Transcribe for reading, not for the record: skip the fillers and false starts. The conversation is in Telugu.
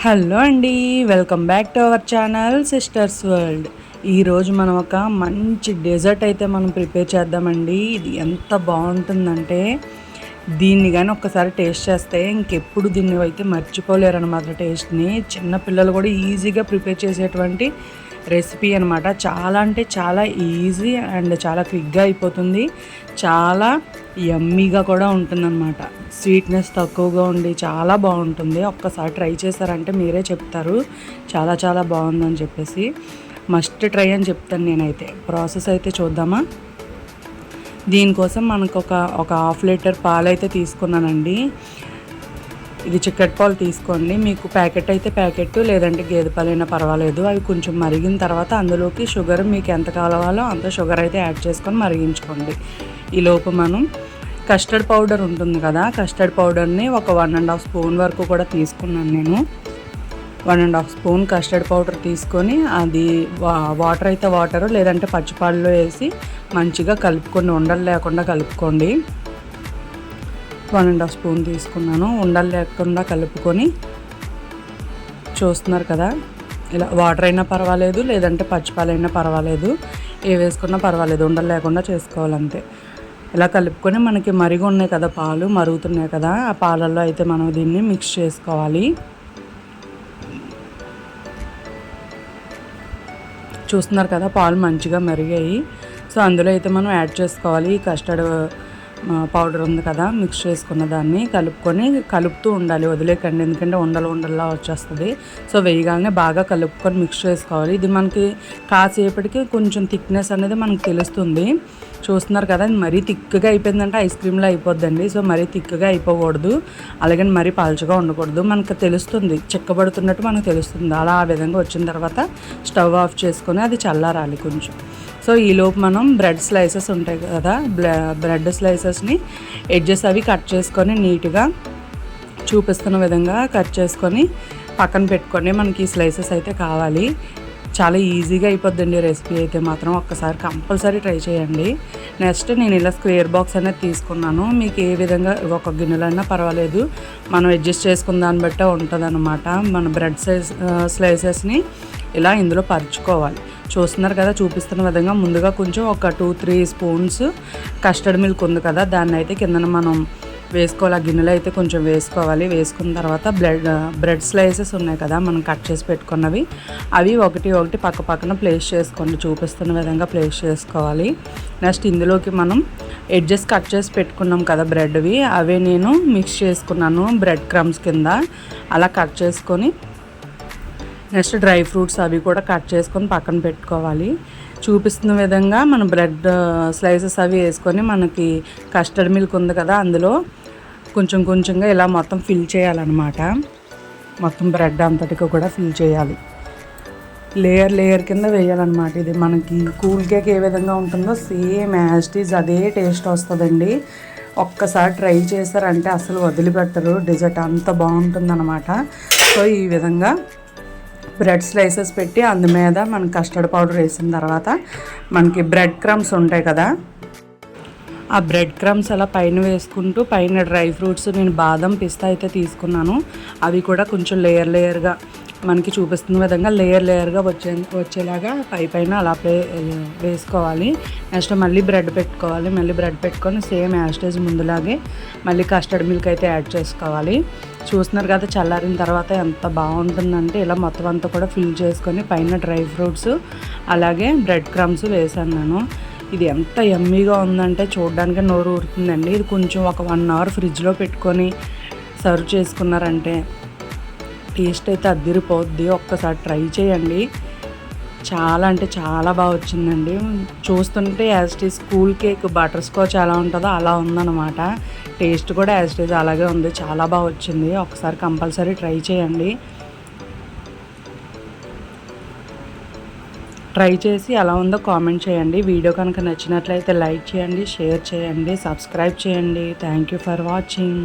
హలో అండి, welcome back to our channel sisters world. ఈరోజు మనం ఒక మంచి డెజర్ట్ అయితే మనం ప్రిపేర్ చేద్దామండి. ఇది ఎంత బాగుంటుందంటే దీన్ని కానీ ఒక్కసారి టేస్ట్ చేస్తే ఇంకెప్పుడు దీన్ని అయితే మర్చిపోలేరు అనమాట. టేస్ట్ని చిన్నపిల్లలు కూడా ఈజీగా ప్రిపేర్ చేసేటువంటి రెసిపీ అనమాట. చాలా అంటే చాలా ఈజీ అండ్ చాలా క్విక్గా అయిపోతుంది. చాలా యమ్మీగా కూడా ఉంటుందన్నమాట. స్వీట్నెస్ తక్కువగా ఉండి చాలా బాగుంటుంది. ఒక్కసారి ట్రై చేశారంటే మీరే చెప్తారు చాలా చాలా బాగుందని చెప్పేసి. మస్ట్ ట్రై అని చెప్తాను నేనైతే. ప్రాసెస్ అయితే చూద్దామా. దీనికోసం మనకు ఒక హాఫ్ లీటర్ పాలు అయితే తీసుకున్నానండి. ఇది చిక్కటి పాలు తీసుకోండి. మీకు ప్యాకెట్ అయితే ప్యాకెట్, లేదంటే గేదె పాలైనా పర్వాలేదు. అవి కొంచెం మరిగిన తర్వాత అందులోకి షుగర్ మీకు ఎంత కావాలో అంత షుగర్ అయితే యాడ్ చేసుకొని మరిగించుకోండి. ఈలోపు మనం కస్టర్డ్ పౌడర్ ఉంటుంది కదా, కస్టర్డ్ పౌడర్ని ఒక 1.5 స్పూన్ వరకు కూడా తీసుకున్నాను నేను. 1.5 స్పూన్ కస్టర్డ్ పౌడర్ తీసుకొని అది వాటర్ అయితే వాటర్, లేదంటే పచ్చిపాలలో వేసి మంచిగా కలుపుకొని ఉండలు లేకుండా కలుపుకోండి. 1.5 స్పూన్ తీసుకున్నాను. ఉండలు లేకుండా కలుపుకొని చూస్తున్నారు కదా, ఇలా వాటర్ అయినా పర్వాలేదు, లేదంటే పచ్చిపాలైనా పర్వాలేదు, ఏ వేసుకున్నా పర్వాలేదు, ఉండలు లేకుండా చేసుకోవాలంతే. ఇలా కలుపుకొని మనకి మరిగి ఉన్నాయి కదా, పాలు మరుగుతున్నాయి కదా, ఆ పాలల్లో అయితే మనం దీన్ని మిక్స్ చేసుకోవాలి. చూస్తున్నారు కదా, పాలు మంచిగా మరిగాయి. సో అందులో అయితే మనం యాడ్ చేసుకోవాలి కస్టర్డ్ పౌడర్ ఉంది కదా, మిక్స్ చేసుకున్న దాన్ని కలుపుతూ ఉండాలి, వదిలేకండి, ఎందుకంటే ఉండల్లా వచ్చేస్తుంది. సో వేయగానే బాగా కలుపుకొని మిక్స్ చేసుకోవాలి. ఇది మనకి కాసేపటికి కొంచెం థిక్నెస్ అనేది మనకు తెలుస్తుంది. చూస్తున్నారు కదా, మరీ థిక్గా అయిపోయిందంటే ఐస్ క్రీమ్లో అయిపోద్దండి. సో మరీ థిక్గా అయిపోకూడదు, అలాగే మరీ పల్చగా ఉండకూడదు. మనకు తెలుస్తుంది, చిక్కబడుతున్నట్టు మనకు తెలుస్తుంది. అలా ఆ విధంగా వచ్చిన తర్వాత స్టవ్ ఆఫ్ చేసుకొని అది చల్లారాలి కొంచెం. సో ఈలోపు మనం బ్రెడ్ స్లైసెస్ ఉంటాయి కదా, బ్రెడ్ స్లైసెస్ని ఎడ్జెస్ అవి కట్ చేసుకొని నీట్గా చూపిస్తున్న విధంగా కట్ చేసుకొని పక్కన పెట్టుకొని మనకి ఈ స్లైసెస్ అయితే కావాలి. చాలా ఈజీగా అయిపోద్దండి రెసిపీ అయితే మాత్రం. ఒక్కసారి కంపల్సరీ ట్రై చేయండి. నెక్స్ట్ నేను ఇలా స్క్వేర్ బాక్స్ అనేది తీసుకున్నాను. మీకు ఏ విధంగా ఒక గిన్నెలైనా పర్వాలేదు, మనం అడ్జస్ట్ చేసుకున్న దాన్ని బట్టే ఉంటుంది అనమాట. మన బ్రెడ్ స్లైసెస్ని ఇలా ఇందులో పరుచుకోవాలి. చూస్తున్నారు కదా, చూపిస్తున్న విధంగా ముందుగా కొంచెం ఒక 2-3 స్పూన్స్ కస్టర్డ్ మిల్క్ ఉంది కదా, దాన్ని అయితే కిందన మనం వేసుకోవాలి. ఆ గిన్నెలో అయితే కొంచెం వేసుకోవాలి. వేసుకున్న తర్వాత బ్రెడ్ స్లైసెస్ ఉన్నాయి కదా మనం కట్ చేసి పెట్టుకున్నవి, అవి ఒకటి పక్కన ప్లేస్ చేసుకోండి. చూపిస్తున్న విధంగా ప్లేస్ చేసుకోవాలి. నెక్స్ట్ ఇందులోకి మనం ఎడ్జెస్ కట్ చేసి పెట్టుకున్నాం కదా బ్రెడ్వి, అవే నేను మిక్స్ చేసుకున్నాను బ్రెడ్ క్రమ్స్ కింద. అలా కట్ చేసుకొని నెక్స్ట్ డ్రై ఫ్రూట్స్ అవి కూడా కట్ చేసుకొని పక్కన పెట్టుకోవాలి. చూపిస్తున్న విధంగా మనం బ్రెడ్ స్లైసెస్ అవి వేసుకొని మనకి కస్టర్డ్ మిల్క్ ఉంది కదా అందులో కొంచెంగా ఇలా మొత్తం ఫిల్ చేయాలన్నమాట. మొత్తం బ్రెడ్ అంతటికి కూడా ఫిల్ చేయాలి. లేయర్ కింద వేయాలన్నమాట. ఇది మనకి కూల్ కేక్ ఏ విధంగా ఉంటుందో సేమ్ యాజ్ ఇట్ ఈజ్ అదే టేస్ట్ వస్తుందండి. ఒక్కసారి ట్రై చేశారంటే అసలు వదిలిపెట్టరు. డెజర్ట్ అంత బాగుంటుందన్నమాట. సో ఈ విధంగా బ్రెడ్ స్లైసెస్ పెట్టి అందు మీద మనం కస్టర్డ్ పౌడర్ వేసిన తర్వాత మనకి బ్రెడ్ క్రమ్స్ ఉంటాయి కదా, ఆ బ్రెడ్ క్రమ్స్ అలా పైన వేసుకుంటూ పైన డ్రై ఫ్రూట్స్ నేను బాదం పిస్తా అయితే తీసుకున్నాను. అవి కూడా కొంచెం లేయర్గా మనకి చూపిస్తున్న విధంగా లేయర్గా వచ్చేలాగా పైన అలా వేసుకోవాలి. నెక్స్ట్ మళ్ళీ బ్రెడ్ పెట్టుకోవాలి. మళ్ళీ బ్రెడ్ పెట్టుకొని సేమ్ యాస్టేజ్ ముందులాగే మళ్ళీ కస్టర్డ్ మిల్క్ అయితే యాడ్ చేసుకోవాలి. చూస్తున్నారు కదా, చల్లారిన తర్వాత ఎంత బాగుంటుందంటే ఇలా మొత్తం అంతా కూడా ఫిల్ చేసుకొని పైన డ్రై ఫ్రూట్స్ అలాగే బ్రెడ్ క్రమ్స్ వేసాను నేను. ఇది ఎంత యమ్మీగా ఉందంటే చూడడానికి నోరు ఊరుతుందండి. ఇది కొంచెం ఒక 1 అవర్ ఫ్రిడ్జ్లో పెట్టుకొని సర్వ్ చేసుకున్నారంటే టేస్ట్ అయితే అద్దిరిపోద్ది. ఒక్కసారి ట్రై చేయండి. చాలా అంటే చాలా బాగా వచ్చిందండి. చూస్తుంటే as it is cool cake butter scotch ఎలా ఉంటుందో అలా ఉందన్నమాట. టేస్ట్ కూడా యాజ్ ఇట్ ఈజ్ అలాగే ఉంది. చాలా బాగా వచ్చింది. ఒకసారి కంపల్సరీ ట్రై చేయండి. ట్రై చేసి ఎలా ఉందో కామెంట్ చేయండి. వీడియో కనుక నచ్చినట్లయితే లైక్ చేయండి, షేర్ చేయండి, సబ్స్క్రైబ్ చేయండి. Thank you for watching.